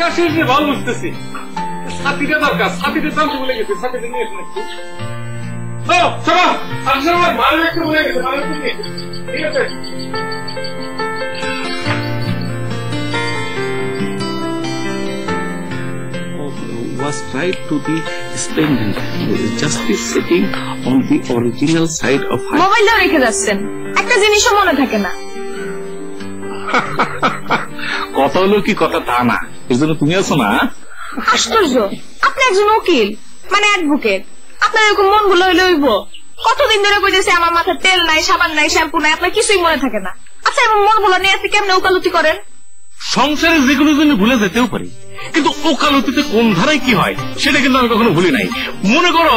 আসে ভালো বুঝতেছি, ছাতিটা দরকার, ছাতিটা দাম বলে গেছে, ছাতিটা নিয়ে এসে একটু। ও চলো, আসলে আমার ভালো একটু বলে গেছে, ভালো একটু নিয়ে, ঠিক আছে? Was tried to be splendid, just be sitting on the original side of her. মোবাইলটা রেখে যাচ্ছেন, একটা জিনিসও মনে থাকে না। কথা হলো কি কথা তা না, এর জন্য তুমি আছো না। আশ্চর্য, আপনি একজন উকিল, মানে অ্যাডভোকেট, আপনার এরকম মন গুলো হইব? কতদিন ধরে কইতেছে আমার মাথায় তেল নাই, সাবান নাই, শ্যাম্পু নাই, আপনার কিছুই মনে থাকে না। আচ্ছা, এমন মন গুলো নিয়ে আপনি কেমনে ওকালতি করেন? সংসারে যে কোনো জন্য ভুলে যেতেও পারি, কিন্তু ওকালতিতে কোন ধারায় কি হয় সেটা কিন্তু আমি কখনো ভুলি নাই। মনে করো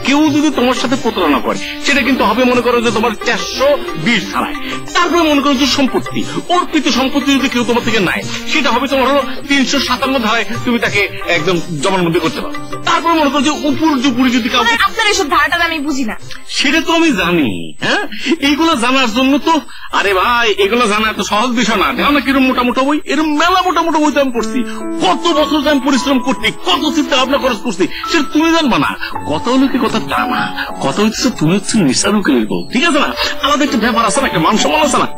কেউ যদি তোমার সাথে প্রতারণা করে, সেটা কিন্তু হবে মনে করো যে তোমার 420 ধারায়। তারপরে মনে করো যে সম্পত্তি, অর্পিত সম্পত্তি যদি কেউ তোমার থেকে নেয়, সেটা হবে তোমার হলো 357 ধারায়, তুমি তাকে একদম জবানবন্দি করতে পারো। তারপরে মনে করো যে উপর জুপুরি যদি কাউকে, আপনার এসব ধারাটা আমি বুঝি না। সেটা তো আমি জানি। হ্যাঁ, এইগুলো জানার জন্য তো, আরে ভাই, এগুলো জানা এত সহজ বিষয় না। দেখো না কিরকম মোটা মোটা বই, এরকম মেলা মোটা মোটা বই তো আমি পড়ছি, কত বছর আমি পরিশ্রম করছি, কত চিন্তা ভাবনা খরচ করছি, সেটা তুমি জানবা না। কথা হলো কি কথা তা না, কথা হচ্ছে তুমি হচ্ছে নিশার উকিলের বউ, ঠিক আছে না? আমাদের একটা ব্যাপার আছে না, একটা মান সম্মান আছে না,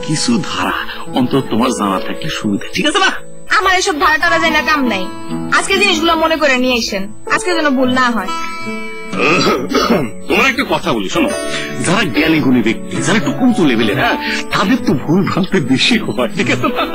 কিছু ধারা অন্তত তোমার জানা থাকলে সুবিধা, ঠিক আছে না? আমার এসব ধারা টারা জানা কাম নাই। আজকে জিনিসগুলো মনে করে নিয়ে আসেন, আজকে যেন ভুল না হয়। তোমার একটা কথা বলি, শোনো, যারা জ্ঞানী গুণী ব্যক্তি, যারা একটু উঁচু লেভেলের, হ্যাঁ, তাদের তো ভুল ভ্রান্তি বেশি হয়, ঠিক আছে না?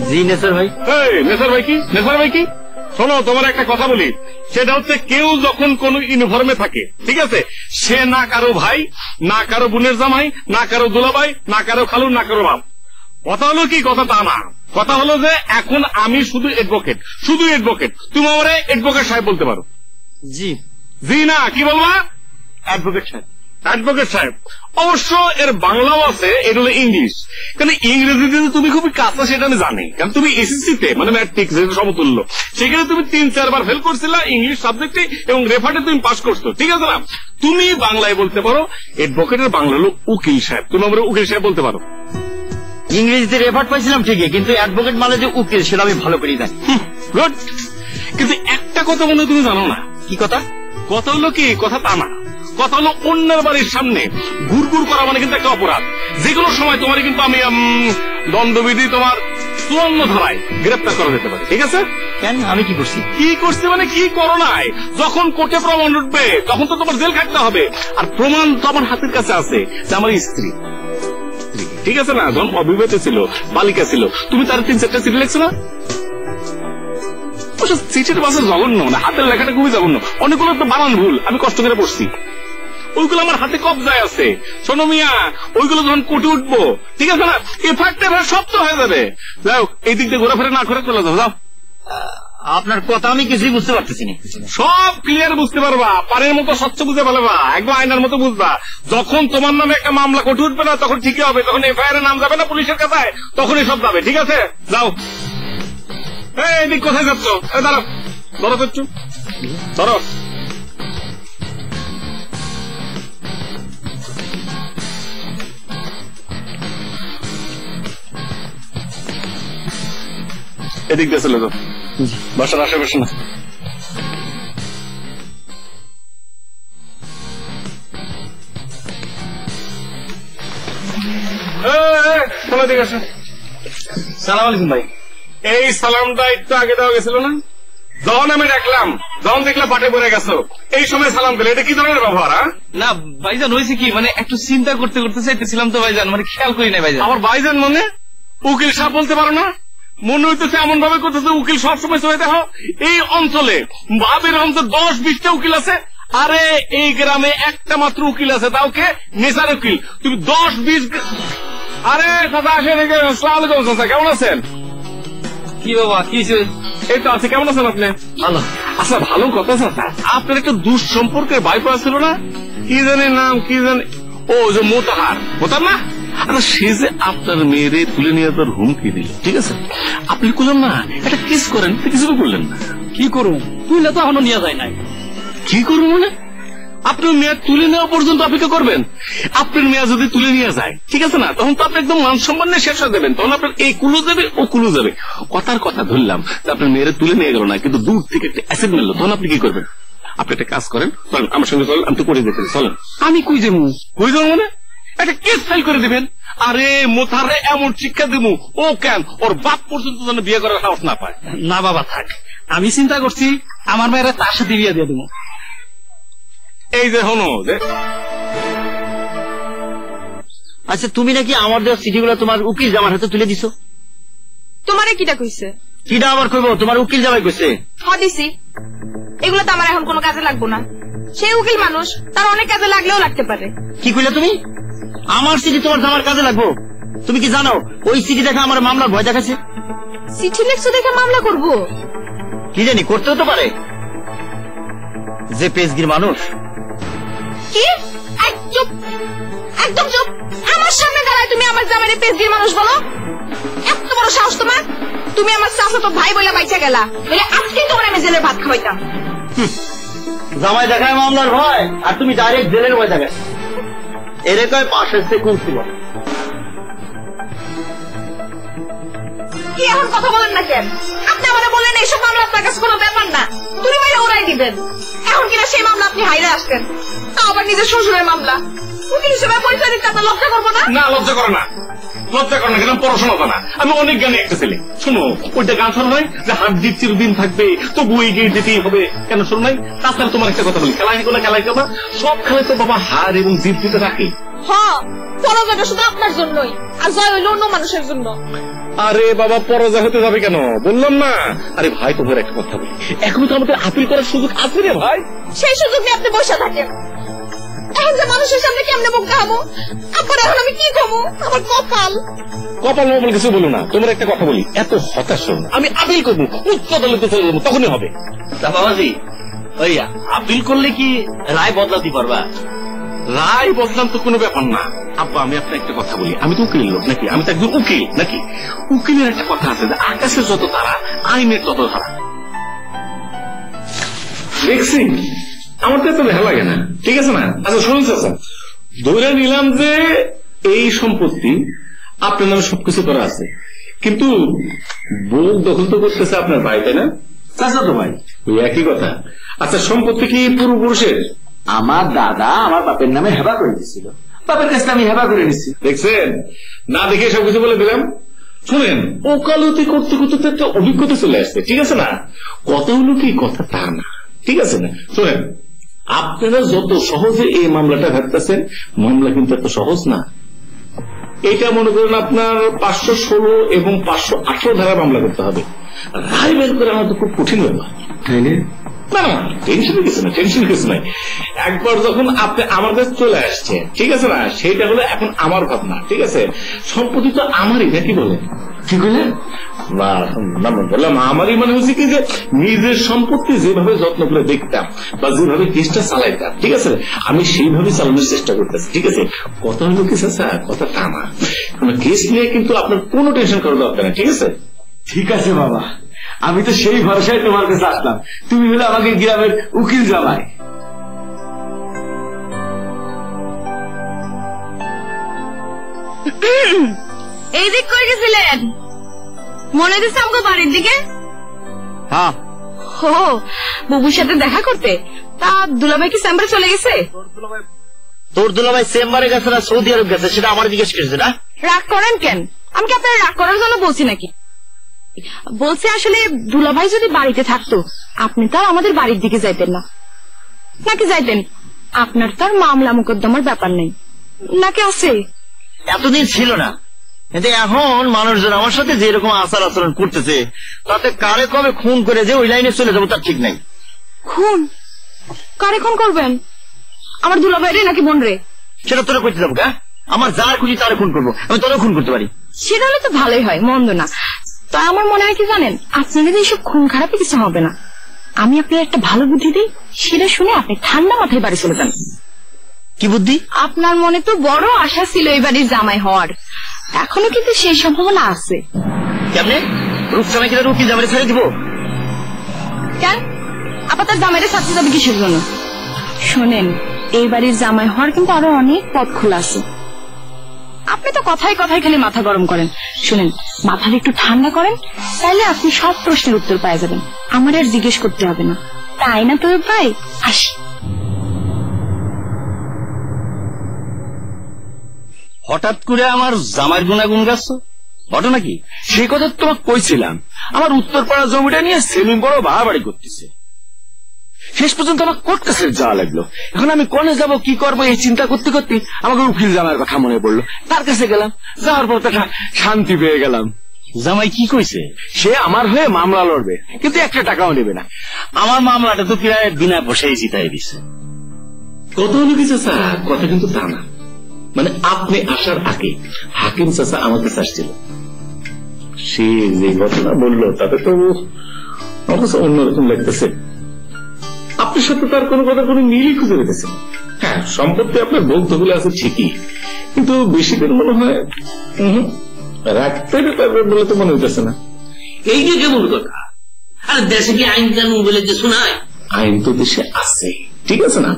জি নেসার ভাই। নেসার ভাই কি? নেসার ভাই কি? শোনো, তোমার একটা কথা বলি, সেটা হচ্ছে কেউ যখন কোন ইউনিফর্মে থাকে, ঠিক আছে, সে না কারো ভাই, না কারো বোনের জামাই, না কারো দুলাভাই, না কারো খালু, না কারো বাপ। কথা হলো কি কথা তা না, কথা হলো যে এখন আমি শুধু অ্যাডভোকেট, শুধু অ্যাডভোকেট। তুমি আমারে অ্যাডভোকেট সাহেব বলতে পারো। জি জি না, কি বলবা? অ্যাডভোকেট সাহেব। অ্যাডভোকেট সাহেব অবশ্য এর বাংলাও আছে, এটা হলো ইংলিশ। কারণ ইংরেজিতে তুমি খুবই কাঁচা, সেটা আমি জানি, কারণ তুমি এসএসসিতে মানে ম্যাট্রিক সমতুল্য, সেখানে তুমি 3-4 বার ফেল করছিলা ইংলিশ সাবজেক্টে, এবং রেফার্টে তুমি পাস করছো, ঠিক আছে না? তুমি বাংলায় বলতে পারো অ্যাডভোকেটের বাংলা হলো উকিল সাহেব, তুমি আমরা উকিল সাহেব বলতে পারো। ইংরেজিতে রেফার্ট পাইছিলাম ঠিকই, কিন্তু অ্যাডভোকেট মানে যে উকিল সেটা আমি ভালো করে জানি। গুড। কিন্তু একটা কথা মনে তুমি জানো না। কি কথা? কথা হলো কি কথা তা না, কথা হলো অন্যের বাড়ির সামনে ঘুরঘুর করা মানে কিন্তু একটা অপরাধ। যে কোনো সময় তোমার কিন্তু আমি দণ্ডবিধি তোমার 54 ধারায় গ্রেপ্তার করা যেতে পারে, ঠিক আছে? কেন, আমি কি করছি? কি করছি মানে কি করো নাই? যখন কোর্টে প্রমাণ উঠবে তখন তো তোমার জেল খাটতে হবে, আর প্রমাণ তো আমার হাতের কাছে আছে যে আমার স্ত্রী, ঠিক আছে না? যখন অবিবাহিত ছিল, বালিকা ছিল, তুমি তার 3-4টা চিঠি লিখছো না? চিঠির বাসে জঘন্য, মানে হাতের লেখাটা খুবই জঘন্য, অনেকগুলো তো বানান ভুল, আমি কষ্ট করে পড়ছি, ওইগুলো আমার হাতে কবজায় আছে। শোনো মিয়া, ওইগুলো যখন কোর্টে উঠবো, ঠিক আছে না, এফআইআর সব তো হয়ে যাবে। যাও, এই দিক দিয়ে ঘোরাফেরা না করে চলে যাও। যাও, আপনার কথা আমি কিছুই বুঝতে পারতেছি না। সব ক্লিয়ার বুঝতে পারবা, পানির মতো স্বচ্ছ বুঝে ফেলবা, একদম আয়নার মতো বুঝবা। যখন তোমার নামে একটা মামলা কোর্টে উঠবে না, তখন ঠিকই হবে, তখন এফআইআর নাম যাবে না পুলিশের কাছে, তখনই সব যাবে, ঠিক আছে? যাও। এদিক কোথায় যাচ্ছ? দাঁড়াও, ধরো করছো, ধরো। এদিক দিয়ে চলে যাও, বাসার আশেপাশে না। সালাম আলাইকুম ভাই। এই সালামটা একটু আগে দেওয়া গেছিল না? যখন আমি ডাকলাম, যখন দেখলাম পাটে পড়ে গেছো, এই সময় সালাম দিলে, এটা কি ধরনের ব্যবহার? না ভাইজান, হয়েছে কি, মানে একটু চিন্তা করতে করতে চাইতেছিলাম তো ভাইজান, মানে খেয়াল করি না ভাইজান। আমার ভাইজান মানে উকিল সাহেব বলতে পারো না? মনে হইতেছে এমন ভাবে করতেছে উকিল সবসময় চলে। দেখো, এই অঞ্চলে ভাবের অঞ্চল 10-20টা উকিল আছে, আরে এই গ্রামে একটা মাত্র উকিল আছে, তাও কে? নেশার উকিল। তুমি 10-20, আরে দাদা আসেন, আসসালামু আলাইকুম চাচা, কেমন আছেন? কি বাবা, কি? এই তো আছে, কেমন আছেন আপনি? ভালো। আচ্ছা, ভালো কথা চাচা, আপনার একটা দুঃসম্পর্কের বাইফ ছিল না, কি জানি নাম, কি জানি, ও যে মোতাহার, মোতার না? আচ্ছা সে যে আপনার মেয়েরে তুলে নিয়ে তার হুমকি দিল, ঠিক আছে, আপনি করলেন না একটা কেস করেন, কিছু করলেন না। কি করুন, তুইলে তো এখনো নিয়ে যায় নাই। কি করবো মানে? আপনার মেয়ে তুলে নেওয়া পর্যন্ত অপেক্ষা করবেন? আপনার মেয়ে যদি তুলে নিয়ে যায়, ঠিক আছে না, তখন তো আপনি একদম মান সম্মান নিয়ে শেষ হয়ে দেবেন। তখন আপনার এই কুলো যাবে, ও কুলো যাবে। কথার কথা ধরলাম যে আপনার মেয়েরে তুলে নিয়ে গেল না, কিন্তু দূর থেকে একটা অ্যাসিড মেরলো, তখন আপনি কি করবেন? আপনি একটা কাজ করেন, চলেন আমার সঙ্গে, চলেন, আমি তো করে দিতে, চলেন। আমি কই যাবো? কই যাবো মানে? একটা কেস ফাইল করে দিবেন। আরে মোথারে এমন শিক্ষা দিব, ও কেন ওর বাপ পর্যন্ত যেন বিয়ে করার সাহস না পায়। না বাবা থাক, আমি চিন্তা করছি আমার মেয়েরা তার সাথে বিয়ে দিয়ে দেবো। এই যে হনো যে, আচ্ছা তুমি নাকি আমার দেওয়া চিঠিগুলো তোমার উকিল জামার হাতে তুলে দিছো? তোমারে কিটা কইছে? কিটা আবার কইবো, তোমার উকিল জামাই কইছে। দিছি, এগুলো তো আমার এখন কোনো কাজে লাগবো না। সেই উকিল মানুষ, তার অনেক কাজে লাগলেও লাগতে পারে। কি কইলে তুমি? আমার চিঠি তোমার জামার কাজে লাগবো? তুমি কি জানো ওই চিঠি দেখা আমার মামলার ভয় দেখাচ্ছে? চিঠি লিখছো দেখে মামলা করবো? কি জানি, করতেও তো পারে। যে পেজগির মানুষ। কি? চুপ, একদম চুপ। আমার সামনে দাঁড়ায় তুমি আমার জামাইরে পেজগির মানুষ বলো? এত বড় সাহস তোমার? তুমি আমার চাচাতো ভাই বলে বাইচা গেলা, বলে আজকেই তোমার আমি জেলে ভাত খাওয়াইতাম। জামাই দেখায় মামলার ভয়, আর তুমি ডাইরেক্ট জেলের ভয় দেখায়। এর কয় পাশের সে কোন ছিল? কি এখন কথা বলেন না কেন? আপনি আমাকে বললেন এইসব মামলা আপনার কাছে কোনো ব্যাপার না, তুমি মেরে ওরাই দিবেন। এখন কিনা সেই মামলা আপনি হাইরে আসতেন, তা আবার নিজের শ্বশুরের মামলা। উকিল হিসেবে পরিচয় দিতে আপনার লজ্জা করবো না? না লজ্জা করে না, লজ্জা করে না, কেন পড়াশোনা করে না। আমি অনেক জ্ঞানী একটা ছেলে। শোনো, ওইটা গান শোনো নাই যে হাড্ডির চিরদিন থাকবে, তবু এগিয়ে যেতেই হবে, কেন শোনো নাই? তাছাড়া তোমার একটা কথা বলি, খেলায় কোনো খেলায় কেবা, সব খেলায় তো বাবা হার এবং জিত দিতে রাখে। হ্যাঁ, পরাজয়টা শুধু আপনার জন্যই, আর জয় হইল অন্য মানুষের জন্য। আরে বাবা পরাজয় হতে যাবে কেন, বললাম না। আরে ভাই তোমার একটা কথা বলি, এখনো তো আমাদের আপিল করার সুযোগ আছে রে ভাই। সেই সুযোগ নিয়ে আপনি বসে থাকেন। এখন যে মানুষের সামনে কেমনে মুখ দেখাবো, আপনার এখন আমি কি করবো? আমার কপাল। কপাল মপাল কিছু বলো না, তোমার একটা কথা বলি, এত হতাশ হো না। আমি আপিল করবো, উচ্চ আদালতে চলে যাবো, তখনই হবে। বাবাজি ওই আপিল করলে কি রায় বদলাতে পারবা? রায় বদলাম তো কোনো ব্যাপার না। আব্বা আমি আপনার একটা কথা বলি, আমি তো উকিলের লোক নাকি, আমি তো একজন উকিল নাকি। উকিলের একটা কথা আছে যে আকাশের যত তারা আইনের তত ধারা। দেখছি আমার তো এত ভালো লাগে না, ঠিক আছে না? আচ্ছা শুনুন চাচা, ধরে নিলাম যে এই সম্পত্তি আপনার নামে সবকিছু করা আছে, কিন্তু বউ দখল তো করতেছে আপনার ভাই, তাই না? চাচা তো ভাই, ওই একই কথা। আচ্ছা সম্পত্তি কি পূর্বপুরুষের? আমার দাদা আমার বাপের নামে হেবা করে দিচ্ছিল, বাপের কাছে আমি হেবা করে নিচ্ছি। দেখছেন, না দেখে সবকিছু বলে দিলাম। শুনেন, ওকালতি করতে করতে তো একটা অভিজ্ঞতা চলে আসছে, ঠিক আছে না? কথা হলো কি, কথা তা না, ঠিক আছে না? শুনেন, আপনারা যত সহজে এই মামলাটা ভাবতেছেন, মামলা কিন্তু এত সহজ না। এটা মনে করেন আপনার 516 এবং 518 ধারা মামলা করতে হবে। রায় বের করে আমার তো খুব কঠিন ব্যাপার, তাই না? না না টেনশন কিছু না, টেনশন কিছু নাই। একবার যখন আপনি আমার কাছে চলে আসছেন, ঠিক আছে না, সেইটা হলো এখন আমার ভাবনা, ঠিক আছে? সম্পত্তি তো আমারই, নাকি বলেন? কি বললেন? না বললাম আমারই, মানে হচ্ছে কি যে নিজের সম্পত্তি যেভাবে যত্ন করে দেখতাম বা যেভাবে কেসটা চালাইতাম, ঠিক আছে, আমি সেইভাবে চালানোর চেষ্টা করতেছি, ঠিক আছে? কথা হলো কি স্যার, কথা তা না। কেস নিয়ে কিন্তু আপনার কোনো টেনশন করার দরকার নেই, ঠিক আছে? ঠিক আছে বাবা, আমি তো সেই ভরসায় তোমার কাছে আসলাম, তুমি হলে আমাকে গ্রামের উকিল জামাই। এই দিক করে গেছিলেন, মনে দিচ্ছে আমাকে বাড়ির দিকে? হ্যাঁ। ও বুবুর সাথে দেখা করতে? তা দুলাভাই কি চেম্বারে চলে গেছে? তোর দুলাভাই চেম্বারে গেছে না সৌদি আরব গেছে, সেটা আমার জিজ্ঞেস করেছে না? রাগ করেন কেন? আমি কি আপনার রাগ করার জন্য বলছি নাকি? বলছে আসলে দুলাভাই যদি বাড়িতে থাকতো আপনি তো আর আমাদের বাড়ির দিকে যাইতেন না, নাকি যাইতেন? আপনার তো আর মামলা মোকদ্দমার ব্যাপার নেই, নাকি আছে? এতদিন ছিল না, কিন্তু এখন মানুষজন আমার সাথে যে এরকম আচার আচরণ করতেছে, তাতে কারে কবে খুন করে যে ওই লাইনে চলে যাবো তার ঠিক নাই। খুন? কারে খুন করবেন? আমার দুলাভাই রে নাকি বোন রে? সেটা তোরা করতে যাবো? আমার যার খুশি তারে খুন করবো, আমি তোরা খুন করতে পারি। সেটা হলে তো ভালোই হয়, মন্দ না। তা আমার মনে হয় কি জানেন, আপনাদের এইসব খুন খারাপই কিছু হবে না। আমি আপনার একটা ভালো বুদ্ধি দিই, সেটা শুনে আপনি ঠান্ডা মাথায় বাড়ি চলে যান। কি বুদ্ধি? আপনার মনে তো বড় আশা ছিল এই বাড়ির জামাই হওয়ার, এখনো কিন্তু সেই সম্ভাবনা আছে। কেমনে? রূপসানাকে উকিল জামাইরে ছেড়ে দিব? কেন আপাতত জামাইরে ছাড়তে যাবে কিসের জন্য? শোনেন, এই বাড়ির জামাই হওয়ার কিন্তু আরো অনেক পথ খোলা আছে। আপনি তো কথায় কথায় খালি মাথা গরম করেন। শুনেন, মাথাটা একটু ঠান্ডা করেন, তাহলে আপনি সব প্রশ্নের উত্তর পেয়ে যাবেন, আমার আর জিজ্ঞেস করতে হবে না। তাই না তোর ভাই? আসি। হঠাৎ করে আমার জামাইয়ের গুণাগুণ গাছ ঘটনা কি? সেই কথা তোমাকে কইছিলাম। আমার উত্তরপাড়া জমিটা নিয়ে সেলিম বড় বাড়াবাড়ি করতেছে। শেষ পর্যন্ত আমার কোর্ট কাছের যাওয়া লাগলো। এখন আমি কোনে যাব, কি করবো, এই চিন্তা করতে করতে আমাকে উকিল জামাইয়ের কথা মনে পড়লো। তার কাছে গেলাম, যাওয়ার পর তো শান্তি পেয়ে গেলাম। জামাই কি কইছে? সে আমার হয়ে মামলা লড়বে, কিন্তু একটা টাকাও নেবে না। আমার মামলাটা তো প্রায় বিনা পয়সায় জিতাই দিছে। কত হলো কি চাচা? কথা কিন্তু তা না, মানে আপনি আসার আগে হাকিম চাচা আমাকে চাচ্ছিল। সে যে ঘটনা বললো তাতে তো অবশ্য অন্যরকম লাগতেছে। আপনার সাথে তার কোনো কথা কোনো মিলই খুঁজে পেতেছে। হ্যাঁ, সম্পত্তি আপনার বলতে হলে আছে ঠিকই, কিন্তু বেশি দিন মনে হয় রাখতে পারবে বলে তো মনে হইতেছে না। এই যে কেমন কথা? আর দেশে কি আইন কানুন বলে যে শোনায়? আইন তো দেশে আছে, ঠিক আছে না?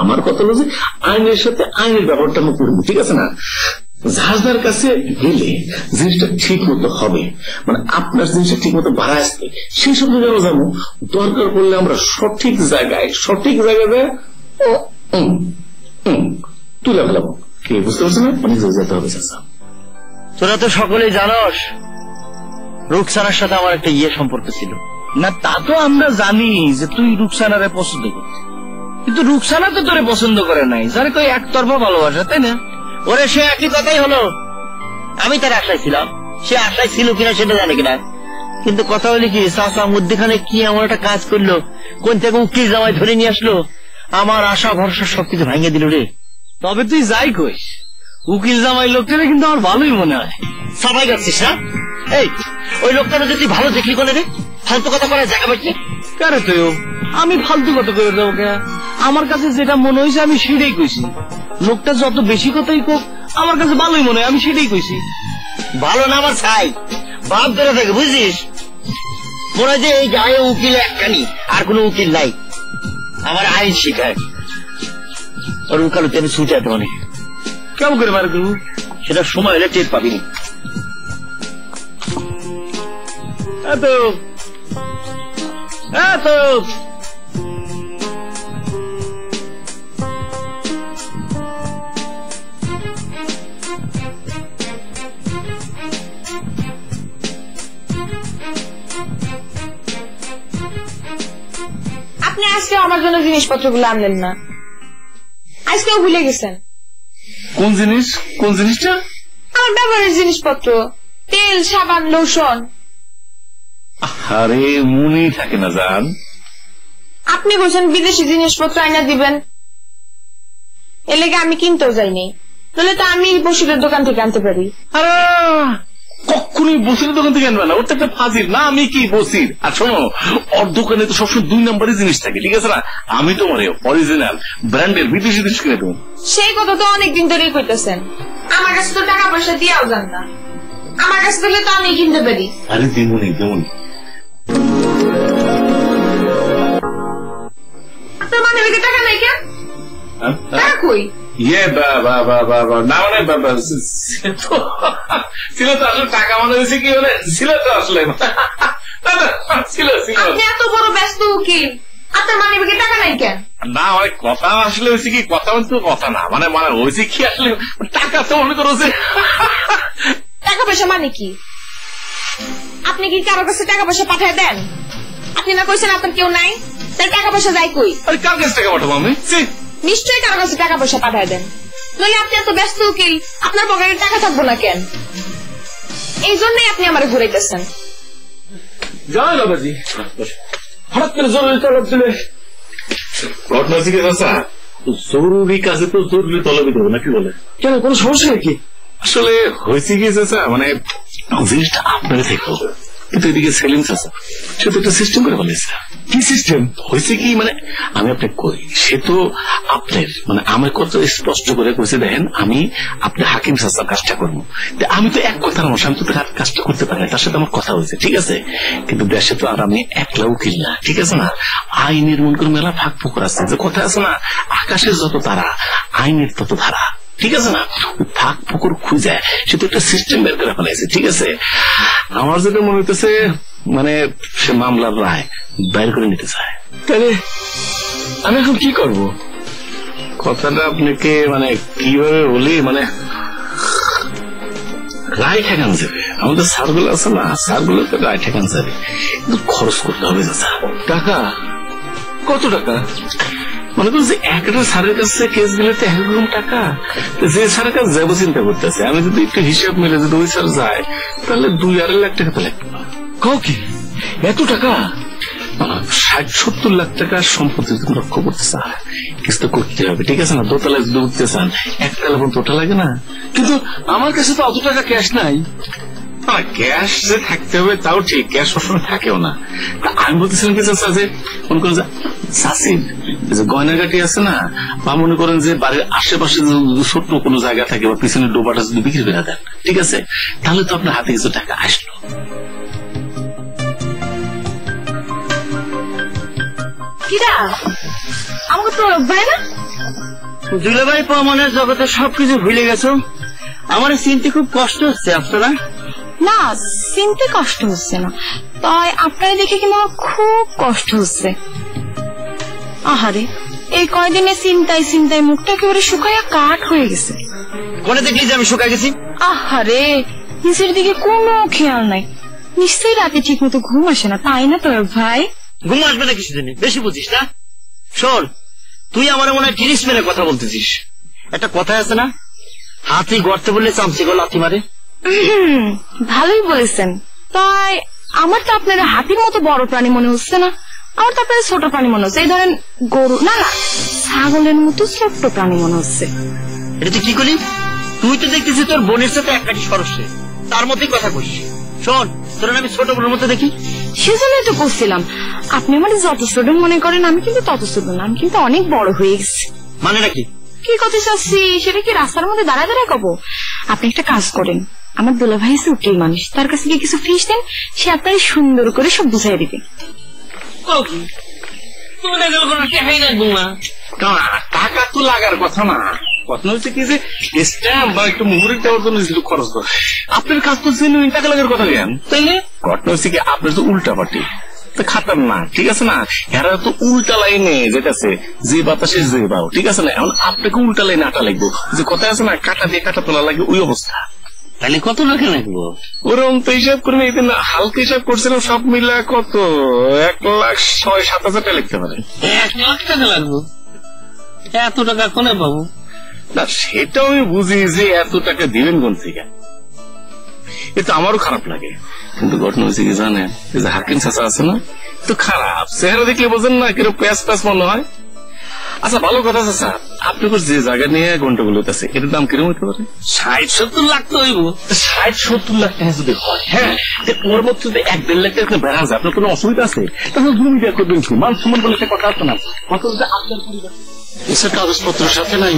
আমার কথা হলো যে আইনের সাথে আইনের ব্যাপারটা আমি করবো, ঠিক আছে না? যার কাছে গেলে জিনিসটা ঠিক মতো হবে, মানে আপনার জিনিসটা ঠিক মতো বাড়া আসবে, সেই সব জায়গায় যাবো। দরকার পড়লে আমরা সঠিক জায়গায় তুলে ফেলাবো। কে বুঝতে পারছো না? অনেক জায়গায় যেতে হবে চাচা। তোরা তো সকলেই জানোস রুকসানার সাথে আমার একটা সম্পর্ক ছিল। না, তা তো আমরা জানি যে তুই রুকসানারে পছন্দ করছিস, কিন্তু রুকসানা তো তোরে পছন্দ করে নাই, যারে কই একতরফা ভালোবাসা, তাই না? ওরে সে একই কথাই হলো। আমি তার আশায় ছিলাম, সে আশায় ছিল কিনা সেটা জানে কিনা, কিন্তু কথা হলে কি চাচা মধ্যখানে কি এমন একটা কাজ করলো, কোন থেকে উকিল জামাই ধরে নিয়ে আসলো, আমার আশা ভরসা সবকিছু ভাঙিয়ে দিল রে। তবে তুই যাই কইস, উকিল জামাই লোকটা কিন্তু আমার ভালোই মনে হয়। সবাই যাচ্ছিস না? এই ওই লোকটা যদি ভালো দেখলি কোনে রে, ফালতু কথা করার জায়গা পাইছে। কারে তুই? আমি ফালতু কথা করে দেবো কে? আমার কাছে যেটা মনে হয়েছে আমি সেটাই কইছি। লোকটা যত বেশি কথাই কোক, আমার কাছে ভালোই মনে হয়, আমি সেটাই কইছি। ভালো না আমার ছাই বাপ ধরে থাকে, বুঝছিস? মনে হয় যে এই গায়ে উকিল একখানি, আর কোন উকিল নাই। আমার আইন শিখায়, ওর উকালতি আমি ছুটাতে অনেক। কেমন করে বার করবো সেটা সময় হলে টের পাবিনি। আপনি আজকে আমার জন্য জিনিসপত্রগুলো আনলেন না, আজকেও ভুলে গেছেন। কোন জিনিস? কোন জিনিসটা? আমার ব্যবহারের জিনিসপত্র, তেল, সাবান, লোশন। আরে মনে থাকে না জান। আপনি বলছেন বিদেশি জিনিসপত্র আইনা দিবেন, এর লেগে আমি কিনতেও যাইনি, তাহলে তো আমি বসিরের দোকান থেকে আনতে পারি। আরে কখনই বসির দোকান থেকে আনবে না, ওটা একটা ফাজিল না। আমি কি বসির? আর শোনো, ওর দোকানে তো সবসময় 2 নম্বরের জিনিস থাকে, ঠিক আছে না? আমি তোমার অরিজিনাল ব্র্যান্ডের বিদেশি জিনিস কিনে দেবো। সেই কথা তো অনেকদিন ধরেই কইতেছেন, আমার কাছে তো টাকা পয়সা দিয়াও যান না, আমার কাছে থেকে তো আমি কিনতে পারি। আরে দেমনি দেমনি। আপনার মানে টাকা নাই কেন? টাকা কই? না মানে ছিল তো আসলে, টাকা মনে হয়েছে কি বলে ছিল তো আসলে। আপনি এত বড় ব্যস্ত উকিল, আপনার মানে টাকা নাই কেন? না মানে কথা আসলে হয়েছে কি, কথা বলতে কথা না, মানে মানে হয়েছে কি আসলে টাকা তো মনে করেছে। টাকা পয়সা মানে কি? আপনি কি কারোর কাছে টাকা পয়সা পাঠায় দেন? আপনি না কইছেন আপনার কেউ নাই, তাই টাকা পয়সা যায় কই? আরে কার কাছে টাকা পাঠাবো আমি? নিশ্চয়ই কারোর কাছে টাকা পয়সা পাঠায় দেন, নইলে আপনি এত ব্যস্ত উকিল, আপনার পকেটে টাকা থাকবো না কেন? এই জন্যই আপনি আমার ঘুরাইতেছেন। জয় বাবাজি, হঠাৎ করে জরুরি তলব দিলে ঘটনা জিজ্ঞাসা। জরুরি কাজে তো জরুরি তলবই দেবো নাকি বলে? কেন, কোনো সমস্যা নাকি? আসলে হয়েছে কি চাচা, মানে জিনিসটা আপনার থেকে কিন্তু এদিকে সেলিম চাচা সে তো একটা সিস্টেম করে বলেছে। কি সিস্টেম হয়েছে কি মানে আমি আপনাকে কই, সে তো আপনার মানে আমার কত স্পষ্ট করে কইছে, দেখেন আমি আপনি হাকিম চাচার কাজটা করবো, আমি তো এক কথার মানুষ, আমি তো কাজটা করতে পারি না, তার সাথে আমার কথা হয়েছে ঠিক আছে, কিন্তু দেশে তো আর আমি একলা উকিল না ঠিক আছে না, আইনের মন করে মেলা ফাঁক ফুকর আছে, যে কথা আছে না আকাশের যত তারা আইনের তত ধারা ঠিক আছে না, ফাঁক ফুকর খুঁজে সে তো একটা সিস্টেম বের করে ফেলাইছে ঠিক আছে। আমার যেটা মনে হইতেছে মানে সে মামলার রায় বাইর করে নিতে চায়। তাহলে আমি এখন কি করব? কথাটা আপনাকে মানে কিভাবে বলি, মানে রায় ঠেকান যাবে, আমাদের সারগুলো আছে না, সারগুলো তো রায় ঠেকান যাবে, কিন্তু খরচ করতে হবে চাচা। টাকা কত টাকা? মনে করছি একটা স্যারের কাছে কেস গেলে তো 1 রকম টাকা, যে স্যারের কাছে যাবো চিন্তা করতেছে, আমি যদি একটু হিসাব মিলে যদি ওই স্যার যায় তাহলে 2-2.5 লাখ টাকা তো লাগবে। কাউকে এত টাকা? 60-70 লাখ টাকার সম্পত্তি লক্ষ্য করতে চায়, কিছু তো করতে হবে ঠিক আছে না, দোতলায় যদি উঠতে চান একতলা পর্যন্ত ওঠা লাগে না, কিন্তু আমার কাছে তো অত টাকা ক্যাশ নাই। ক্যাশ যে থাকতে হবে তাও ঠিক, ক্যাশ সবসময় থাকেও না। আমি বলতেছিলাম কি চাচা যে মনে করেন চাষির যে গয়নাগাটি আছে না, বা মনে করেন যে বাড়ির আশেপাশে ছোট্ট কোনো জায়গা থাকে বা পিছনে ডোবাটা যদি বিক্রি করে দেন ঠিক আছে, তাহলে তো আপনার হাতে কিছু টাকা আসলো। কিরা আমাকে তো ভাই না দুলাভাই প্রমাণের জগতে সবকিছু ভুলে গেছো, আমার চিনতে খুব কষ্ট হচ্ছে। আপনারা না চিনতে কষ্ট হচ্ছে না, তাই আপনারা দেখে কিন্তু আমার খুব কষ্ট হচ্ছে। আহারে এই কয়দিনে চিন্তায় মুখটা একেবারে শুকাইয়া কাঠ হয়ে গেছে। কোনে দেখলি যে আমি শুকাই গেছি? আহারে নিচের দিকে কোনো খেয়াল নাই, নিশ্চয়ই রাতে ঠিক মতো ঘুম আসে না তাই না তোর ভাই? ঘুম আসবে না কিছু দিনে, বেশি বুঝিস না। শোন তুই আমার মনে হয় জিনিস মেরে কথা বলতেছিস। একটা কথা আছে না, হাতি গর্তে বললে চামচি গো লাথি মারে। ভালোই বলেছেন, তাই আমার তো আপনারা হাতির মতো বড় প্রাণী মনে হচ্ছে না, আমার তো আপনার ছোট প্রাণী মনে হচ্ছে, এই ধরেন গরু না না ছাগলের মতো ছোট্ট প্রাণী মনে হচ্ছে। এটা তুই কি করলি? তুই তো দেখতেছিস তোর বোনের সাথে এক কাঠি সরষে, তার মধ্যেই কথা কইস। শোন তোর আমি ছোট বোনের মতো দেখি, সেজন্যই তো করছিলাম, আপনি আমার যত ছোট মনে করেন আমি কিন্তু তত ছোট না, আমি কিন্তু অনেক বড় হয়ে গেছি। মানে নাকি কি কথা চাচ্ছি সেটা কি রাস্তার মধ্যে দাঁড়ায় দাঁড়ায় কব? আপনি একটা কাজ করেন, আমার দোলা ভাই আছে উকিল মানুষ, তার কাছে গিয়ে কিছু ফিস দেন, সে আপনার সুন্দর করে সব বুঝাই দিবে। টাকা তো লাগার কথা না, কথা হচ্ছে কি যে স্ট্যাম্প বা একটু মুহুরি দেওয়ার জন্য কিছু খরচ করে, আপনার কাজ তো জেনুইন টাকা লাগার কথা জ্ঞান, তাইলে ঘটনা হচ্ছে কি আপনার তো উল্টা পাটি খাতার না ঠিক আছে না, এরা তো উল্টা লাইনে যেতেছে, যে বাতাসে যে বাও ঠিক আছে না, এখন আপনাকে উল্টা লাইনে আটা লাগবো, যে কথা আছে না কাটা দিয়ে কাটা তোলা লাগে ওই অবস্থা। তাহলে কত টাকা লাগবো? ওরকম তো হিসাব করে এই দিন হালকা হিসাব করছিলাম, সব মিলা কত 1,06,000-7,000 টাকা লিখতে পারে। 1 লাখ টাকা লাগবো? এত টাকা কোনে পাবো? না সেটাও আমি বুঝি যে এত টাকা দিবেন কোন থেকে, এটা আমারও খারাপ লাগে, কিন্তু ঘটনা হচ্ছে কি জানেন, যে হাকিম চাচা আছে না তো খারাপ, চেহারা দেখলে বোঝেন না কিরকম প্যাঁচ প্যাঁচ মনে হয়। আচ্ছা ভালো কথা চাচা, আপনি যে জায়গা নিয়ে গন্ডগোল হইতেছে এটার দাম কিরকম হতে পারে? 60-70 লাখ তো হইব। 60-70 লাখ টাকা যদি হয়, হ্যাঁ ওর মধ্যে যদি 1-1.5 লাখ টাকা বেড়া যায়, আপনার কোনো অসুবিধা আছে? তাহলে জমি দেওয়া করবেন কি, মান সম্মান বলে একটা কথা আছে না, কথা যদি আপনার পরিবার এসব কাগজপত্রের সাথে নাই,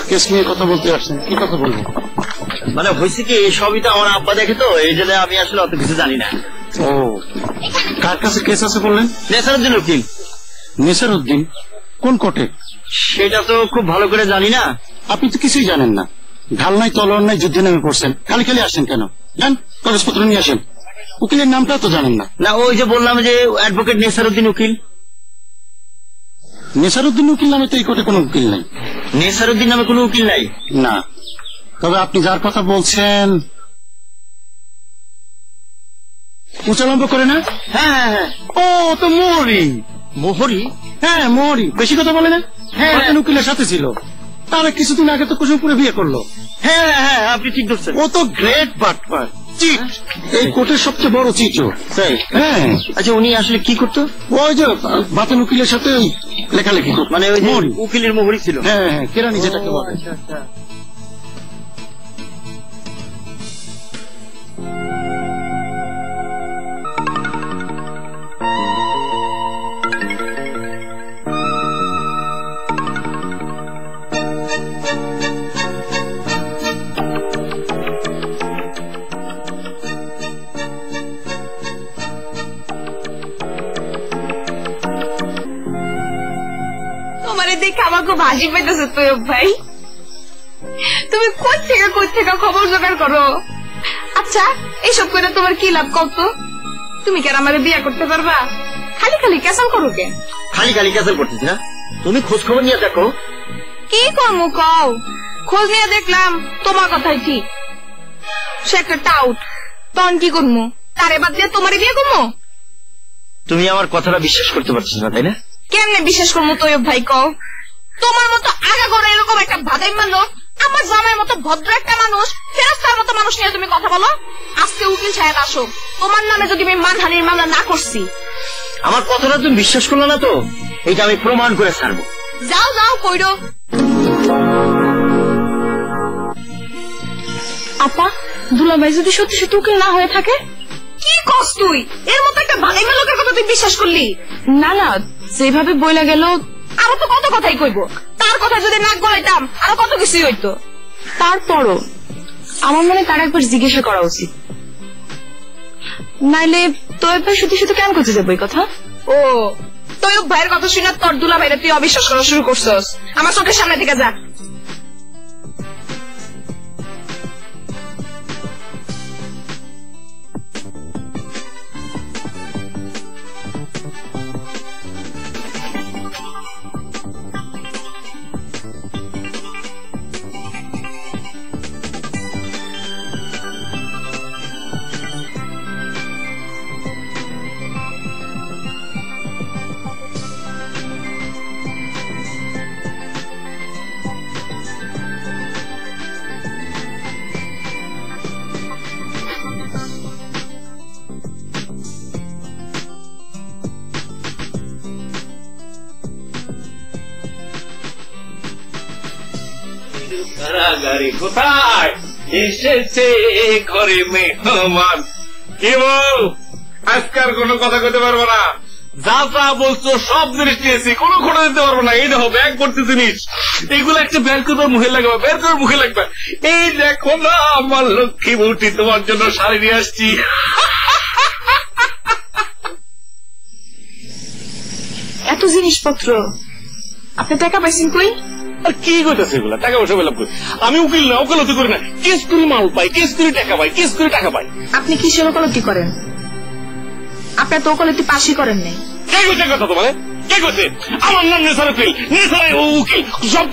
কেস নিয়ে কথা বলতে আসছেন, কি কথা বলবো? মানে হয়েছে কি সবই তো আমার আব্বা দেখে, তো এই জন্য আমি আসলে অত কিছু জানি না। ও কার কাছে কেস আছে বললেন? নেসারউদ্দিন উকিল। নেসারউদ্দিন কোন কোর্টে? সেটা তো খুব ভালো করে জানি না। আপনি তো কিছুই জানেন না, ঢাল নাই তলোয়ার নাই, যুদ্ধে নেমে পড়ছেন, খালি খালি আসেন কেন? যান কাগজপত্র নিয়ে আসেন, উকিলের নামটা তো জানেন না। না ওই যে বললাম যে অ্যাডভোকেট নেসারউদ্দিন উকিল। নেসারউদ্দিন উকিল নামে তো এই কোর্টে কোনো উকিল নাই। নেসারউদ্দিন নামে কোনো উকিল নাই? না, তবে আপনি যার কথা বলছেন উচ্চালম্ব করে না? হ্যাঁ হ্যাঁ হ্যাঁ। ও তো মোহরি। মোহরি? হ্যাঁ মোহরি, বেশি কথা বলে না, হ্যাঁ উকিলের সাথে ছিল, তার কিছুদিন আগে তো কুসুমপুরে বিয়ে করলো। হ্যাঁ হ্যাঁ আপনি ঠিক ধরছেন, ও তো গ্রেট বাটপার, চিট, এই কোর্টের সবচেয়ে বড় চিচো। তাই? হ্যাঁ। আচ্ছা উনি আসলে কি করতো? ওই যে বাতেন উকিলের সাথে লেখালেখি করতো, মানে ওই উকিলের মোহরি ছিল। হ্যাঁ হ্যাঁ, কেরানি যেটাকে বলে। আচ্ছা আচ্ছা। খুব হাসি পাইতেছে তৈয়ব ভাই। তুমি কোথা থেকে খবর জোগাড় করো? আচ্ছা এইসব করে তোমার কি লাভ কত? তুমি কেন আমাদের বিয়ে করতে পারবা? খালি খালি ক্যাসাল করো কেন? খালি খালি ক্যাসেল করতেছি না, তুমি খোঁজ খবর নিয়ে দেখো। কি করবো কও? খোঁজ নিয়ে দেখলাম তোমার কথাই ঠিক, সে একটা টাউট। তখন কি করবো? তারে বাদ দিয়ে তোমার বিয়ে করবো? তুমি আমার কথাটা বিশ্বাস করতে পারছিস না তাই না? কেমনে বিশ্বাস করবো তৈয়ব ভাই কও? তোমার মতো আগা করে এরকম একটা ভাদাই মানুষ, আমার জামাইয়ের মতো ভদ্র একটা মানুষ, ফেরেশতার মতো মানুষ নিয়ে তুমি কথা বলো? আজকে উকিল সাহেব আসো, তোমার নামে যদি আমি মানহানির মামলা না করছি। আমার কথাটা তুমি বিশ্বাস করলে না তো, এটা আমি প্রমাণ করে ছাড়বো। যাও যাও কইরো। আপা, দুলাভাই যদি সত্যি সত্যি উকিল না হয়ে থাকে? কি কস তুই? এর মতো একটা ভাদাই লোকের কথা তুই বিশ্বাস করলি? না না, যেভাবে বইলা গেল আরো তো কত কথাই কইব। তার কথা যদি নাক গলাইতাম আরো কত কিছুই হইতো। তারপরও আমার মনে তার একবার জিজ্ঞাসা করা উচিত, নাইলে তৈয়ব ভাই সত্যি সত্যি কেন করতে যাবো এই কথা? ও, তৈয়ব ভাইয়ের কথা শুনে তোর দুলা ভাইরা তুই অবিশ্বাস করা শুরু করছস? আমার চোখের সামনে থেকে যা। কারাগারে কোথায় এসেছে ঘরে মেহমান? কি বল, আজকাল কোনো কথা কইতে পারবো না। যা যা বলছো সব জিনিস নিয়েছি, কোনো খোটা দিতে পারবো না। এই দেখো ব্যাগ ভর্তি জিনিস, এগুলো একটা বের করে মুখে লাগবে, বের করে মুখে লাগবে। এই দেখো না আমার লক্ষ্মী বউটি, তোমার জন্য শাড়ি নিয়ে আসছি। এত জিনিসপত্র আপনি টাকা পাইছেন কই? আর কি করতেছে এগুলা? টাকা পয়সা পেলাম কই? আমি উকিল না, ওকালতি করি না। কেস করে মাল পাই, কেস করে টাকা পাই, কেস করে টাকা পাই। আপনি কিসের ওকালতি করেন? আপনার তো ওকালতি পাশই করেন নাই। কে কইছে কথা তোমারে? কে কইছে? আমার নাম নেসার উকিল, নেসার উকিল সব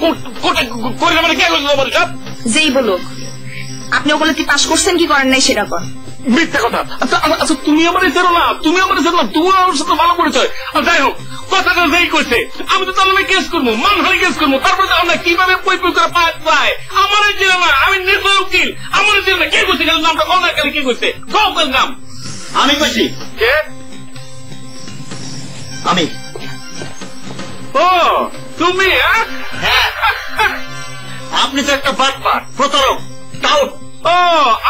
করে মানে কে কইছে তোমার সব? যেই বলুক, আপনি ওকালতি পাশ করছেন কি করেন নাই সেটা কর। মিথ্যা কথা। আচ্ছা আচ্ছা, তুমি আমার চেনো না, তুমি আমার চেনো না, তুমি আমার সাথে ভালো পরিচয়। যাই হোক, কথাটা যেই কইছে আমি তো তার নামে কেস করবো, মানহানি কেস করবো। তারপরে আমরা কিভাবে পই পই করে পায় আমার চেনো না, আমি নেসার উকিল, আমার চেনো না। কে কইছে? নামটা কল না, কে কইছে? কাল নাম আমি কইছি। কে? আমি। ও তুমি? হ্যাঁ, আপনি তো একটা বাটপার, প্রতারক, টাউট। ও,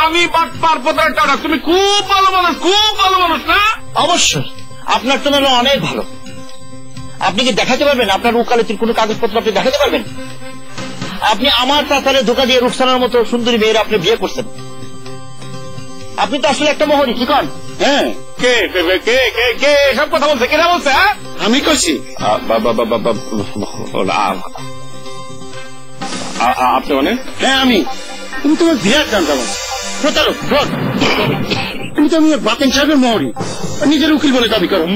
আমি বাটপার প্রতারক টাউট। তুমি খুব ভালো মানুষ, খুব ভালো মানুষ না? অবশ্যই আপনার তো হলো অনেক ভালো। আপনি কি দেখাতে পারবেন আপনার ওকালতির কোন কাগজপত্র? আপনি দেখাতে পারবেন? আপনি আমার চাচারে ধোকা দিয়ে রুকসানার মতো সুন্দরী মেয়ের আপনি বিয়ে করছেন। আপনি তো আসলে একটা মোহরি, কি কন? হ্যাঁ, কে কে কে কে কে সব কথা বলছে? কেনা বলছে? আমি কইছি। আপনি মানে? হ্যাঁ আমি। তুমি তোমার বিরাট জানতাম প্রতারক, ফ্রড। তুমি তো আমি বাতেন সাহেবের মোহরি, নিজের উকিল বলে দাবি করো।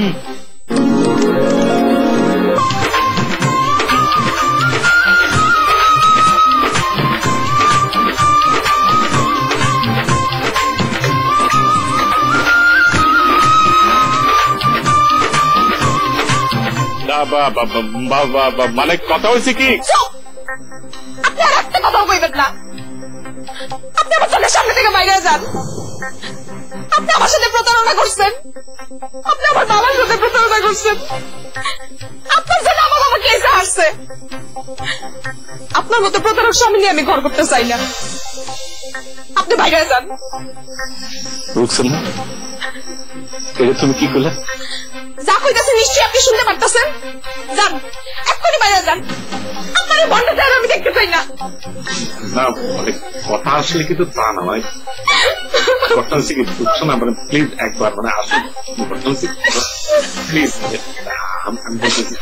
মানে কথা হয়েছে কি? আপনি আর একটা কথাও কইবেন না। আপনি আমার চোখের সামনে থেকে বাইরে যান। আপনি আমার সাথে প্রতারণা করছেন, আপনি আমার বাবার সাথে প্রতারণা করছেন। আপনার জন্য আমার বাবা কেসে হারছে। আপনার মতো প্রতারক স্বামী নিয়ে আমি ঘর করতে চাই না। আপনি বাইরে যান। রুকসানা, এটা তুমি কি করলে? যা কইতাছে নিশ্চয়ই আপনি শুনতে পারতেছেন। যান, এক্ষুনি বাইরে যান। আপনার এই বন্ধ দেওয়ার আমি দেখতে চাই না। না মানে কথা আসলে কিন্তু তা না, মানে কথা হচ্ছে কি রুকসানা, মানে প্লিজ একবার মানে আসুন, কথা হচ্ছে প্লিজ, আমি বলতেছি।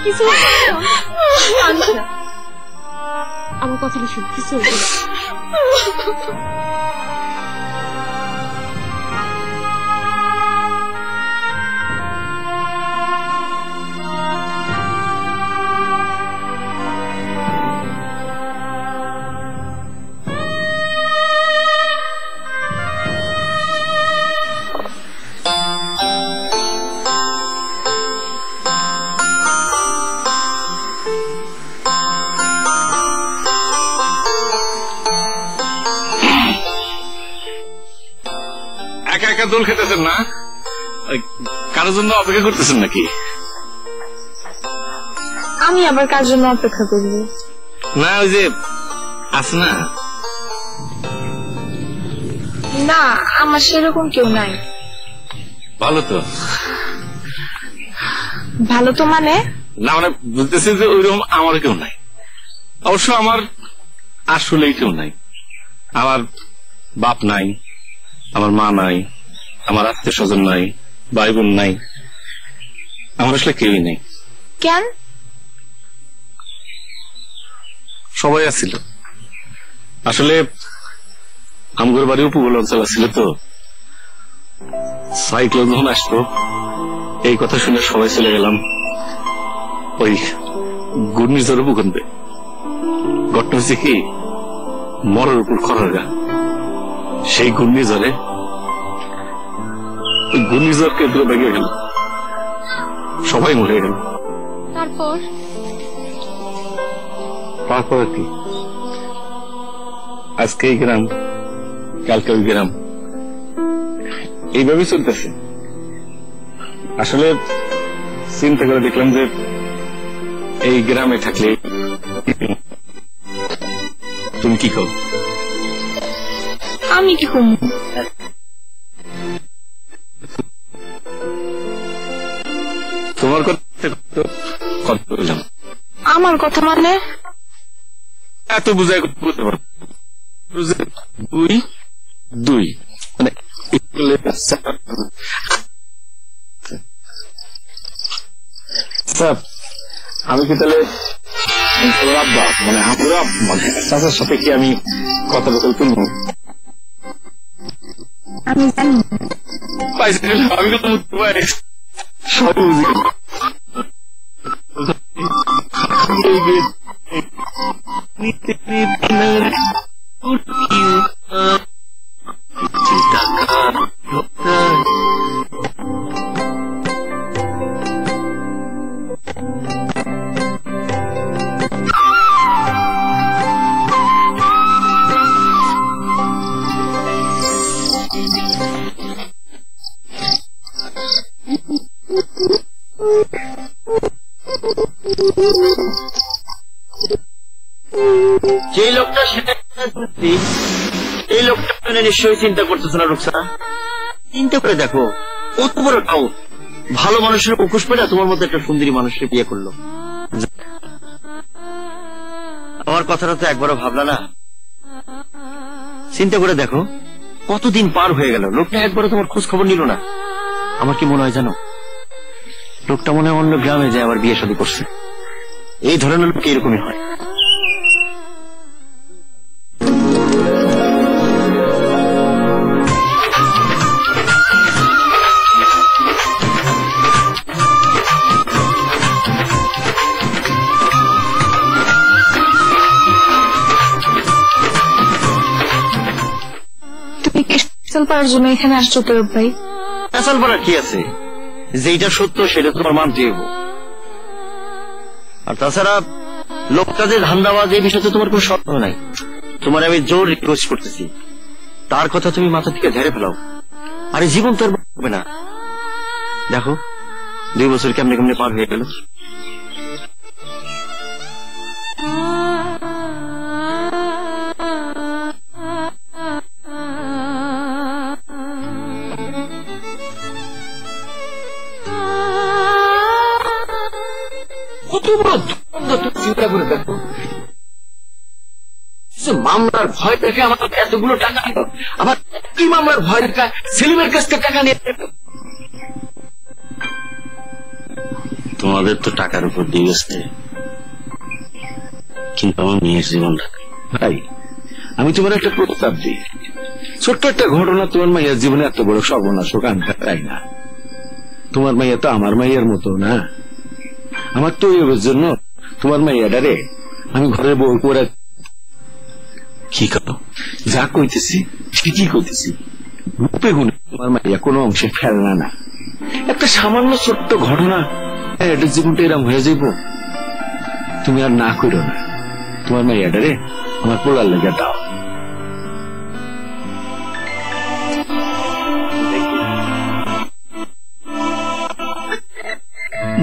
কিছু আমার কথাটা শুন, কিছু একা একা দোল খেতেছেন না? কারোর জন্য অপেক্ষা করতেছেন নাকি? আমি আবার কার জন্য অপেক্ষা করবো? না ওই যে আছে না, না আমার সেরকম কেউ নাই। ভালো তো। ভালো তো মানে? না মানে বুঝতেছি যে ওইরকম আমার কেউ নাই। অবশ্য আমার আসলেই কেউ নাই। আমার বাপ নাই, আমার মা নাই, আমার আত্মীয় স্বজন নাই, ভাই বোন নাই, আমার আসলে কেউই নেই। কেন? সবাই আসছিল। আসলে আমগর বাড়ি উপকূল অঞ্চল আসছিল তো, সাইক্লোন যখন আসতো এই কথা শুনে সবাই চলে গেলাম ওই ঘূর্ণিঝড়ের ভূখণ্ডে। ঘটনা হচ্ছে কি, মরার উপর খরার, সেই ঘূর্ণিঝড়ে ওই ঘূর্ণিঝড় কেন্দ্র ভেঙে গেল, সবাই মরে গেল। তারপর কি, আজকে এই গ্রাম, কালকে ওই গ্রাম, এইভাবেই চলতেছে। আসলে চিন্তা করে দেখলাম যে এই গ্রামে থাকলে তুমি কি করো? আমি কি করবো? তোমার কথা বললাম। আমার কথা মানে? এত বুঝাই বলতে পারো? দুই দুই মানে আমি কি তাহলে মানে মানে চাচার সাথে কি আমি কথা বলতে তুলব? আমি জানি আমি কথা বলতে পারি, সব বুঝি। যে লোকটা সেটা এই লোকটা নিশ্চয়ই চিন্তা করতেছে না রুকসানা। চিন্তা করে দেখো, কত বড় টাউন, ভালো মানুষের মুখোশ পেলে তোমার মধ্যে একটা সুন্দরী মানুষের বিয়ে করলো। আমার কথাটা তো একবারও ভাবলা না? চিন্তা করে দেখো, কতদিন পার হয়ে গেল, লোকটা একবারও তোমার খোঁজ খবর নিল না। আমার কি মনে হয় জানো, লোকটা মনে হয় অন্য গ্রামে যায় আবার বিয়ে শাদী করছে। এই ধরনের লোক এরকমই হয়। পারার জন্য এখানে আসছো তো ভাই? আসল পারার কি আছে, যেটা সত্য সেটা তোমার মানতে হবে। আর তাছাড়া লোকটা যে ধান্দাবাজ এই বিষয়তে তোমার কোনো সন্দেহ নাই। তোমার আমি জোর রিকোয়েস্ট করতেছি, তার কথা তুমি মাথা থেকে ঝেড়ে ফেলাও। আরে জীবন তো আর হবে না। দেখো 2 বছর কেমনে কেমনে পার হয়ে গেল। কত বড় দ্বন্দ্ব তুমি চিন্তা করে দেখো। মামলার ভয় থেকে আমার এতগুলো টাকা নিল, আবার কি মামলার ভয় থেকে সেলিমের কাছ থেকে টাকা নিয়ে। তোমাদের তো টাকার উপর দিয়ে গেছে, কিন্তু আমার মেয়ের জীবনটা। ভাই আমি তোমার একটা প্রস্তাব দিই, ছোট্ট একটা ঘটনা তোমার মাইয়ার জীবনে এত বড় সর্বনাশ হোক আমি তাই না। তোমার মাইয়া তো আমার মাইয়ার মতো না। আমার তো এর জন্য তোমার মাইয়াটারে আমি ঘরে বউ করে কি করো, যা কইতেছি ঠিকই কইতেছি। রূপে গুণে তোমার মাইয়া কোনো অংশে ফেলনা না। একটা সামান্য ছোট্ট ঘটনা এটা জীবনটা এরম হয়ে যাইব। তুমি আর না করো না, তোমার মাইয়াটারে আমার পোলার লেগে দাও।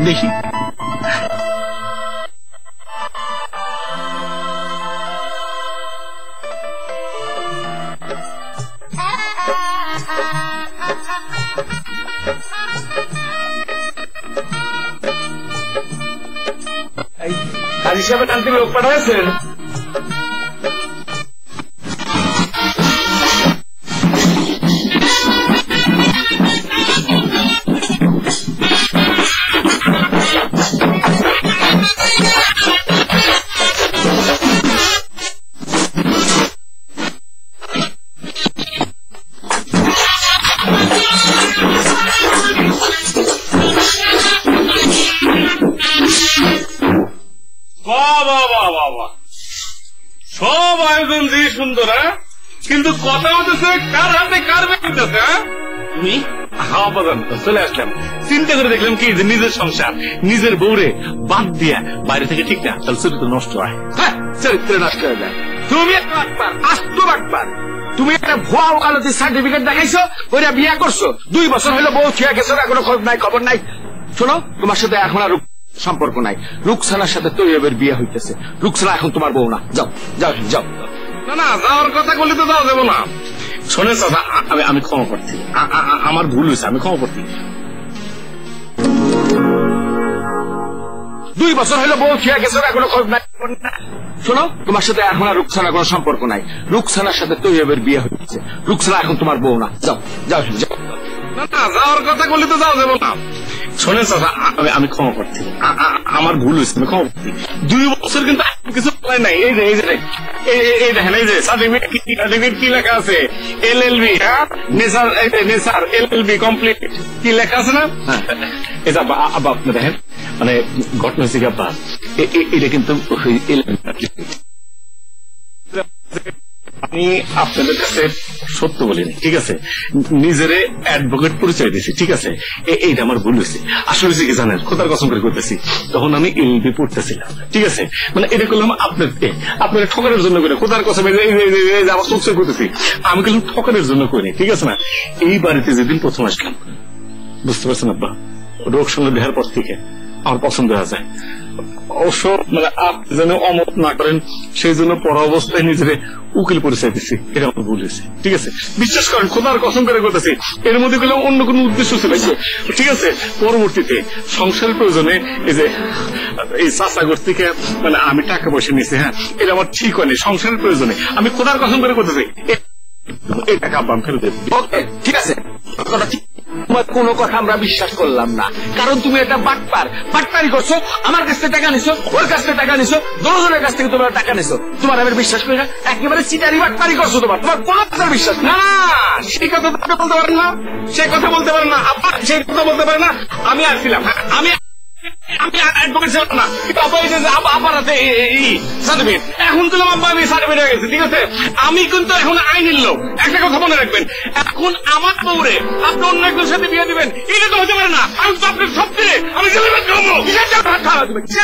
দেখি কাজী সাহেব টানতে লোক পাঠাচ্ছেন। সব আয়োজন যে সুন্দর, কিন্তু কথা হতেছে কার হাতে কার বেঁচেছে। তুমি হাওয়া পর্যন্ত চলে আসলাম, চিন্তা করে দেখলাম কি যে নিজের সংসার নিজের বউরে বাদ দিয়া বাইরে থেকে ঠিক না, তাহলে চরিত্র নষ্ট হয়। হ্যাঁ, চরিত্র নষ্ট হয়ে যায়। তুমি একটা বাটপার, আস্ত বাটপার। তুমি একটা ভুয়া ওকালতির সার্টিফিকেট দেখাইছো, ওইটা বিয়ে করছো, 2 বছর হলো বউ ছুঁয়া গেছো, কোনো খবর নাই। শোনো, তোমার সাথে এখন আর সম্পর্ক নাই। রুকসানার সাথে তৈয়বের বিয়ে হইতেছে। রুকসানা এখন তোমার বউ না। যাও যাও যাও। না না, যাওয়ার কথা বলে তো যাওয়া যাবো না। শোনে চাচা, আমি ক্ষমা করছি, আমার ভুল হয়েছে, আমি ক্ষমা করছি। 2 বছর হলো বউ ছুঁয়া গেছো, কোনো খবর নাই। শোনো, তোমার সাথে এখন আর রুকসানার কোনো সম্পর্ক নাই। রুকসানার সাথে তৈয়বের বিয়ে হইতেছে। রুকসানা এখন তোমার বউ না। যাও যাও যাও। না না, যাওয়ার কথা বলে তো যাওয়া যাবো না। শোনে চাচা, আমি ক্ষমা করছি, আমার ভুল হয়েছে, আমি ক্ষমা করছি। 2 বছর কিন্তু কিছু বলে নাই। এই যে এই দেখেন, এই যে সার্টিফিকেট কি লেখা আছে, LLB, হ্যাঁ, নেসার LLB কমপ্লিট, কি লেখা আছে না? এই যে আব্বা আপনি দেখেন, মানে ঘটনা হচ্ছে কি আব্বা, এটা কিন্তু আমি আপনাদের কাছে সত্য বলিনি, ঠিক আছে, নিজের অ্যাডভোকেট পরিচয় দিয়েছি, ঠিক আছে। এইটা আমার ভুল হয়েছে। আসলে কি জানেন, খোদার কসম করে করতেছি, তখন আমি LLB পড়তেছিলাম, ঠিক আছে। মানে এটা করলাম আপনার ঠকানোর জন্য করে, খোদার কসম আমার চোখ করতেছি, আমি করলাম ঠকানোর জন্য করি, ঠিক আছে না। এই বাড়িতে যেদিন প্রথম আসলাম, বুঝতে পারছেন আব্বা, রোগ সঙ্গে দেখার পর থেকে আমার পছন্দ হয়ে যায়। অবশ্য মানে আপনি যেন অমত না করেন সেই জন্য পড়া অবস্থায় নিজের উকিল পরিচয় দিচ্ছি, এটা আমার ভুল হয়েছে, ঠিক আছে। বিশ্বাস করেন, খোদার কসম করে করতেছি, এর মধ্যে গেলে অন্য কোন উদ্দেশ্য ছিল, ঠিক আছে। পরবর্তীতে সংসারের প্রয়োজনে এই যে এই চাচাগর থেকে মানে আমি টাকা পয়সা নিয়েছি, হ্যাঁ, এটা আমার ঠিক হয়নি। সংসারের প্রয়োজনে আমি খোদার কসম করে করতেছি, এই টাকা আব্বা আমি ফেরত দেব। ঠিক আছে, তোমার কোনো কথা আমরা বিশ্বাস করলাম না, কারণ তুমি একটা বাটপারি করছো। আমার কাছ থেকে টাকা নিছো, ওর কাছ থেকে টাকা নিছো, দুজনের কাছ থেকে তোমরা টাকা নিছো। তোমার আমি বিশ্বাস করি না, একেবারে চিটারি বাটপারি করছো। তোমার কোনো কথা বিশ্বাস না। সেই কথা বলতে পারেন না, সেই কথা বলতে পারেন না আব্বা, সেই কথা বলতে পারেন না। আমি আসছিলাম, আমি অ্যাডভোকেট ছিলাম না, কিন্তু আব্বা এই যে আবার সার্টিফিকেট, এখন তো আব্বা আমি সার্টিফিকেট হয়ে গেছে, ঠিক আছে। আমি কিন্তু এখন আইনের লোক, একটা কথা মনে রাখবেন, এখন আমার বউরে আপনি অন্য একজনের সাথে বিয়ে দিবেন, এটা তো হতে পারে না। আমি তো আপনার সব দিলে আমি জেলে ভাত খাবো।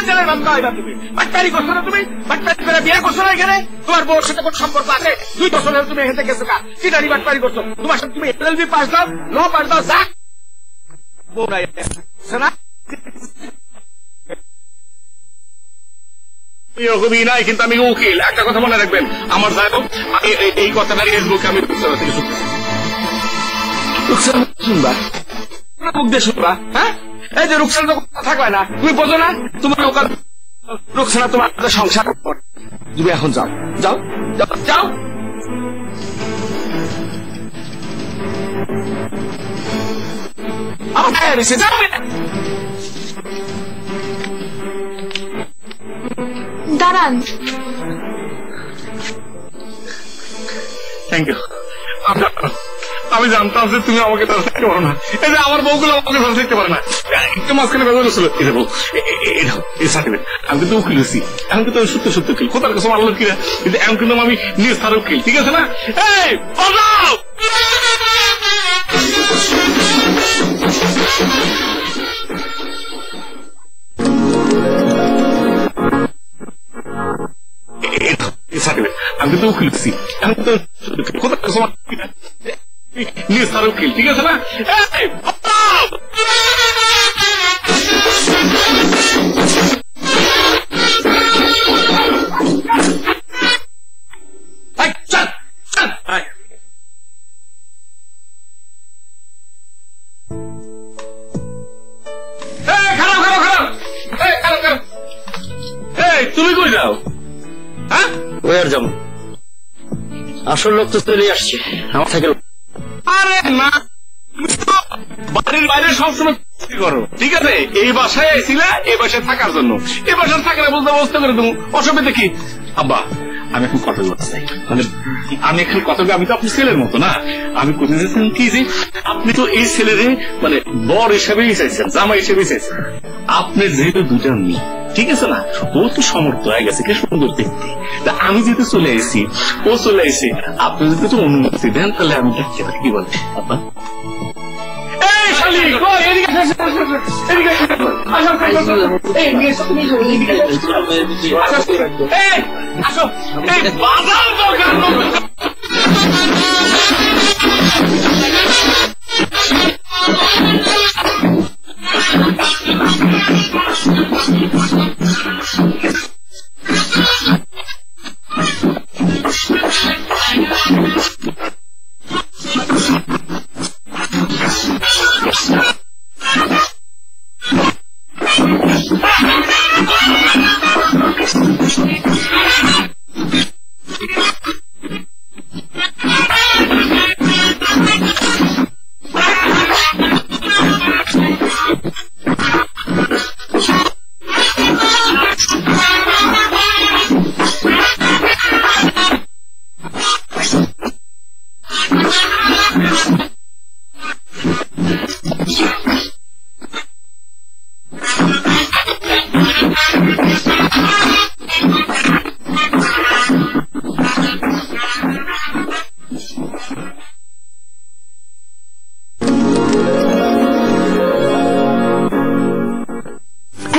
জেলের ভাত খাওয়াইবা তুমি? বাটপারি করছো না তুমি? বাটপারি করে বিয়ে করছো না এখানে? তোমার বউর সাথে কোন সম্পর্ক আছে? 2 বছর হলে তুমি হেঁটে গেছো কা? চিটারি বাটপারি করছো। তোমার সাথে তুমি LLB পাস দাও, ল পাস দাও, যা বউ নাই শোনা। এরকমই নাই, কিন্তু আমি উকিল। একটা কথা মনে রাখবেন, আমার যাই হোক এই কথাটা ফেসবুকে আমি শুনবা, মুখ দিয়ে শুনবা, হ্যাঁ। এই যে রুকসানা থাকবে না, তুমি বোঝো না? তোমার রুকসানা তোমার সংসার, তুমি এখন যাও যাও যাও। দাঁড়ান, থ্যাংক ইউ। আমি জানতাম যে তুমি আমাকে ধরে থাকতে পারো না, এই যে আমার বউগুলো আমাকে ধরে থাকতে পারে না। একটু মাঝখানে বেজর ছিল, এই বউ এই সার্টিফিকেট, আমি কিন্তু উকিল হচ্ছি, এখন কিন্তু আমি সত্য সত্য উকিল, কোথার কাছে আল্লাহ কিনা, কিন্তু এখন কিন্তু আমি নিজ তার উকিল, ঠিক আছে না? এই বাজাও আমি কিন্তু উকিল হচ্ছি, এখন কিন্তু কোথার কাছে নিজ তার উকিল, ঠিক আছে না? তুমি কই যাও? হ্যাঁ, ওই আর যাবো, আসল লোক তো চলে আসছে আমার থেকে। আরে না, বাড়ির বাইরে সবসময় করো, ঠিক আছে? এই বাসায় আইছিলে এই বাসায় থাকার জন্য, এই বাসায় থাকার বলতে ব্যবস্থা করে দেবো, অসুবিধা কি? আব্বা আমি এখন কথা বলতে চাই, মানে আমি এখন কথা, আমি তো আপনার ছেলের মতো না, আমি করতে চাইছিলাম কি যে আপনি তো এই ছেলেরে মানে বর হিসেবেই চাইছেন, জামা হিসেবেই চাইছেন। আপনার যেহেতু দুটা মেয়ে, ঠিক আছে না, ও তো সমর্থ হয়ে গেছে, কি সুন্দর দেখতে, আমি যেহেতু চলে এসেছি, ও চলে এসে, আপনি যদি একটু অনুমতি দেন তাহলে আমি দেখতে পারি, কি বলেন আব্বা?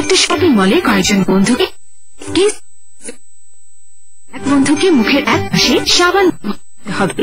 একটা শপিং মলে কয়েকজন বন্ধুকে মুখের এক পাশে সাবান হবে।